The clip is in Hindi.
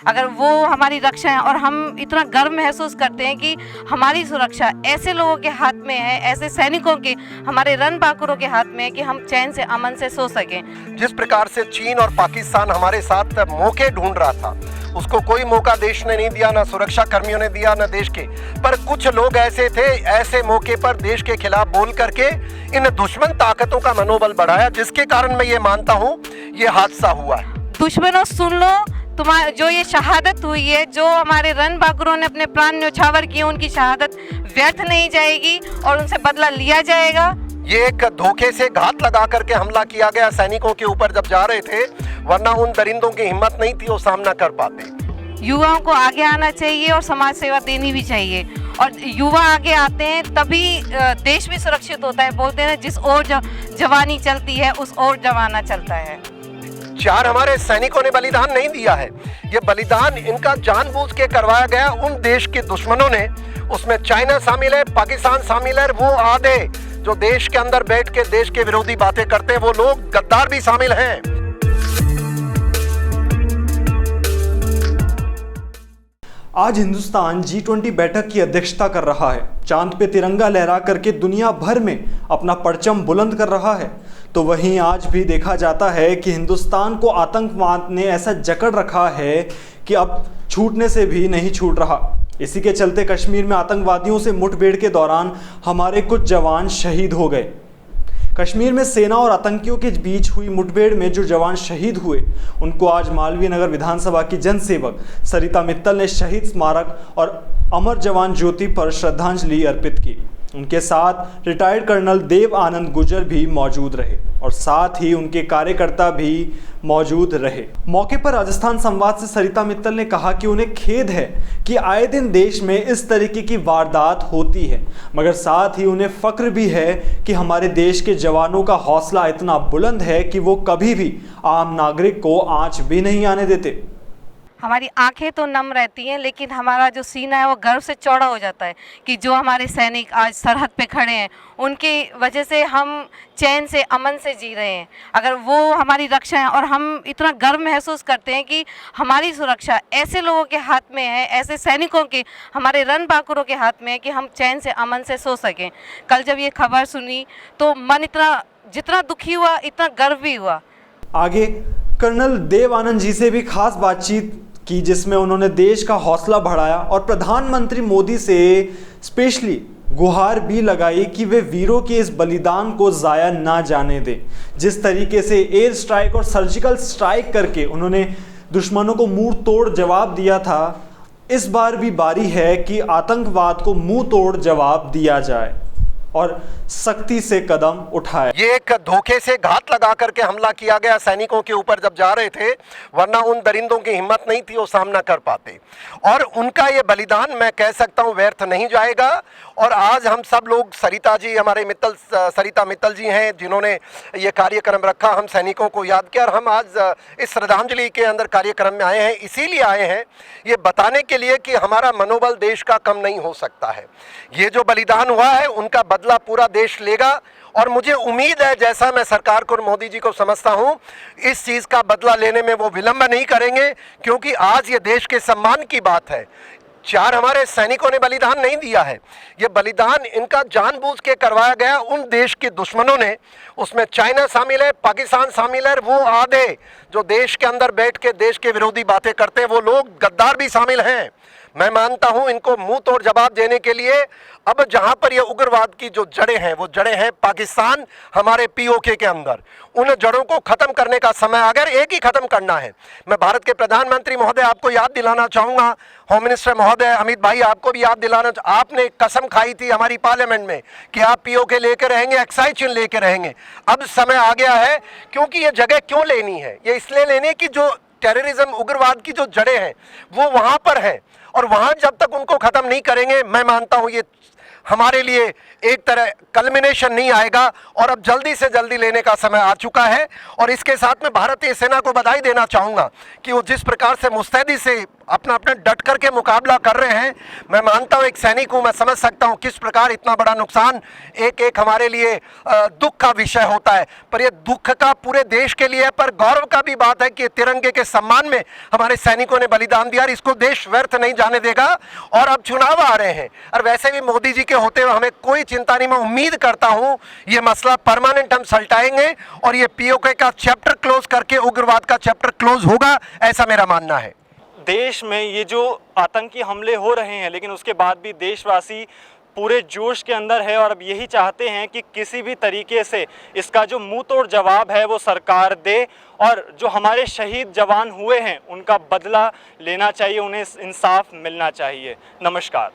अगर वो हमारी रक्षा है और हम इतना गर्व महसूस करते हैं कि हमारी सुरक्षा ऐसे लोगों के हाथ में है, ऐसे सैनिकों के, हमारे रणबांकुरों के हाथ में है कि हम चैन से अमन से सो सकें। जिस प्रकार से चीन और पाकिस्तान हमारे साथ मौके ढूंढ रहा था, उसको कोई मौका देश ने नहीं दिया, ना सुरक्षा कर्मियों ने दिया, ना देश के। पर कुछ लोग ऐसे थे, ऐसे मौके पर देश के खिलाफ बोल करके इन दुश्मन ताकतों का मनोबल बढ़ाया, जिसके कारण मैं ये मानता हूँ ये हादसा हुआ है। दुश्मनों सुन लो, तुम्हारा जो ये शहादत हुई है, जो हमारे रणबांकुरों ने अपने प्राण न्यौछावर किए, उनकी शहादत व्यर्थ नहीं जाएगी और उनसे बदला लिया जाएगा। ये एक धोखे से घात लगा करके हमला किया गया सैनिकों के ऊपर जब जा रहे थे, वरना उन दरिंदों की हिम्मत नहीं थी, वो सामना कर पाते। युवाओं को आगे आना चाहिए और समाज सेवा देनी भी चाहिए, और युवा आगे आते हैं तभी देश भी सुरक्षित होता है। बोलते हैं जिस ओर जवानी चलती है उस ओर जमाना चलता है। 4 हमारे सैनिकों ने बलिदान नहीं दिया है, ये बलिदान इनका जानबूझ के करवाया गया उन देश के दुश्मनों ने। उसमें चाइना शामिल है, पाकिस्तान शामिल है, वो आधे जो देश के अंदर बैठ के देश के विरोधी बातें करते हैं, वो लोग गद्दार भी शामिल हैं। आज हिंदुस्तान G20 बैठक की अध्यक्षता कर रहा है, चांद पे तिरंगा लहरा करके दुनिया भर में अपना परचम बुलंद कर रहा है। तो वहीं आज भी देखा जाता है कि हिंदुस्तान को आतंकवाद ने ऐसा जकड़ रखा है कि अब छूटने से भी नहीं छूट रहा। इसी के चलते कश्मीर में आतंकवादियों से मुठभेड़ के दौरान हमारे कुछ जवान शहीद हो गए। कश्मीर में सेना और आतंकियों के बीच हुई मुठभेड़ में जो जवान शहीद हुए, उनको आज मालवीय नगर विधानसभा की जनसेवक सरिता मित्तल ने शहीद स्मारक और अमर जवान ज्योति पर श्रद्धांजलि अर्पित की। उनके साथ रिटायर्ड कर्नल देव आनंद गुर्जर भी मौजूद रहे और साथ ही उनके कार्यकर्ता भी मौजूद रहे। मौके पर राजस्थान संवाद से सरिता मित्तल ने कहा कि उन्हें खेद है कि आए दिन देश में इस तरीके की वारदात होती है, मगर साथ ही उन्हें फक्र भी है कि हमारे देश के जवानों का हौसला इतना बुलंद है कि वो कभी भी आम नागरिक को आंच भी नहीं आने देते। हमारी आंखें तो नम रहती हैं, लेकिन हमारा जो सीना है वो गर्व से चौड़ा हो जाता है कि जो हमारे सैनिक आज सरहद पे खड़े हैं, उनकी वजह से हम चैन से अमन से जी रहे हैं। अगर वो हमारी रक्षा है और हम इतना गर्व महसूस करते हैं कि हमारी सुरक्षा ऐसे लोगों के हाथ में है, ऐसे सैनिकों के, हमारे रणबांकुरों के हाथ में है कि हम चैन से अमन से सो सकें। कल जब ये खबर सुनी तो मन इतना, जितना दुखी हुआ इतना गर्व भी हुआ। आगे कर्नल देव आनंद जी से भी खास बातचीत की, जिसमें उन्होंने देश का हौसला बढ़ाया और प्रधानमंत्री मोदी से स्पेशली गुहार भी लगाई कि वे वीरों के इस बलिदान को ज़ाया ना जाने दें। जिस तरीके से एयर स्ट्राइक और सर्जिकल स्ट्राइक करके उन्होंने दुश्मनों को मुंह तोड़ जवाब दिया था, इस बार भी बारी है कि आतंकवाद को मुंह तोड़ जवाब दिया जाए और सख्ती से कदम उठाए। ये एक धोखे से घात लगा करके हमला किया गया सैनिकों के ऊपर जब जा रहे थे, वरना उन दरिंदों की हिम्मत नहीं थी, वो सामना कर पाते। और उनका ये बलिदान मैं कह सकता हूँ व्यर्थ नहीं जाएगा। और आज हम सब लोग, सरिता जी हमारे सरिता मित्तल जी हैं जिन्होंने ये कार्यक्रम रखा, हम सैनिकों को याद किया, और हम आज इस श्रद्धांजलि के अंदर कार्यक्रम में आए हैं, इसीलिए आए हैं ये बताने के लिए कि हमारा मनोबल देश का कम नहीं हो सकता है। ये जो बलिदान हुआ है उनका बदला पूरा देश लेगा, और मुझे उम्मीद है, जैसा मैं सरकार को और मोदी जी को समझता हूं, इस चीज़ का बदला लेने में वो विलंब नहीं करेंगे, क्योंकि आज ये देश के सम्मान की बात है। 4 हमारे सैनिकों ने बलिदान नहीं दिया है, ये बलिदान इनका जानबूझ के करवाया गया उन देश के दुश्मनों ने। उसमें चाइना शामिल है, पाकिस्तान शामिल है, वो आधे जो देश के अंदर बैठ के देश के विरोधी बातें करते हैं, वो लोग गद्दार भी शामिल हैं। मैं मानता हूं इनको मुंह तोड़ जवाब देने के लिए अब जहां पर ये उग्रवाद की जो जड़ें हैं, वो जड़ें हैं पाकिस्तान, हमारे पीओके के अंदर। उन जड़ों को खत्म करने का समय, अगर एक ही खत्म करना है, मैं भारत के प्रधानमंत्री महोदय आपको याद दिलाना चाहूँगा, होम मिनिस्टर महोदय अमित भाई आपको भी याद दिलाना, आपने एक कसम खाई थी हमारी पार्लियामेंट में कि आप पीओके लेके रहेंगे, एक्साइज चिन्ह लेके रहेंगे। अब समय आ गया है, क्योंकि ये जगह क्यों लेनी है, ये इसलिए लेनी कि जो टेररिज्म, उग्रवाद की जो जड़ें हैं वो वहाँ पर हैं, और वहाँ जब तक उनको ख़त्म नहीं करेंगे, मैं मानता हूँ ये हमारे लिए एक तरह कल्मिनेशन नहीं आएगा और अब जल्दी से जल्दी लेने का समय आ चुका है। और इसके साथ में भारतीय सेना को बधाई देना चाहूँगा कि वो जिस प्रकार से मुस्तैदी से अपना डट करके मुकाबला कर रहे हैं। मैं मानता हूँ, एक सैनिक हूँ, मैं समझ सकता हूँ किस प्रकार इतना बड़ा नुकसान एक हमारे लिए दुख का विषय होता है। पर ये दुख का पूरे देश के लिए, पर गौरव का भी बात है कि तिरंगे के सम्मान में हमारे सैनिकों ने बलिदान दिया और इसको देश व्यर्थ नहीं जाने देगा। और अब चुनाव आ रहे हैं और वैसे भी मोदी जी के होते हुए हमें कोई चिंता नहीं। मैं उम्मीद करता हूँ ये मसला परमानेंट हम सलटाएंगे और ये पीओके का चैप्टर क्लोज करके उग्रवाद का चैप्टर क्लोज होगा, ऐसा मेरा मानना है। देश में ये जो आतंकी हमले हो रहे हैं, लेकिन उसके बाद भी देशवासी पूरे जोश के अंदर है और अब यही चाहते हैं कि किसी भी तरीके से इसका जो मुंह तोड़ जवाब है वो सरकार दे और जो हमारे शहीद जवान हुए हैं उनका बदला लेना चाहिए, उन्हें इंसाफ मिलना चाहिए। नमस्कार।